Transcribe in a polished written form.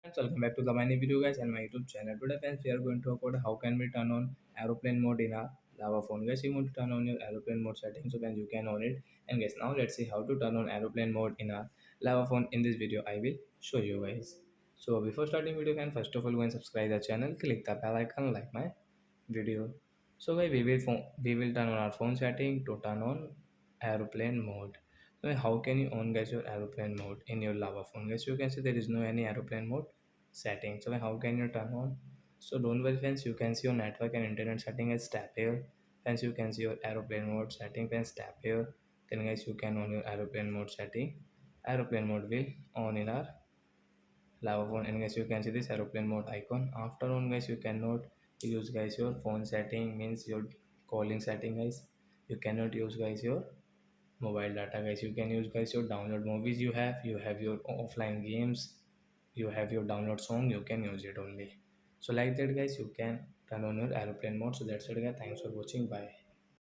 Friends, welcome back to the many video guys and my YouTube channel. Today friends we are going to talk about how can we turn on aeroplane mode in our lava phone. Guys, you want to turn on your aeroplane mode settings so then you can on it. And guys, now let's see how to turn on aeroplane mode in our lava phone. In this video I will show you guys. So before starting video, can first of all go and subscribe the channel, click the bell icon like my video. So guys, we will turn on our phone setting to turn on aeroplane mode. So how can you on guys your aeroplane mode in your lava phone? Guys, you can see there is no any aeroplane mode setting. So how can you turn on? So don't worry friends, you can see your network and internet setting as tap here. Friends, you can see your aeroplane mode setting. Friends, tap here. Then guys, you can on your aeroplane mode setting. Aeroplane mode will on in our lava phone. And guys, you can see this aeroplane mode icon. After on guys, you cannot use guys your phone setting, means your calling setting guys. You cannot use guys your mobile data guys. You can use guys your download movies. You have your offline games, you have your download song, you can use it only. So like that guys, you can turn on your aeroplane mode. So that's it guys, thanks for watching, bye.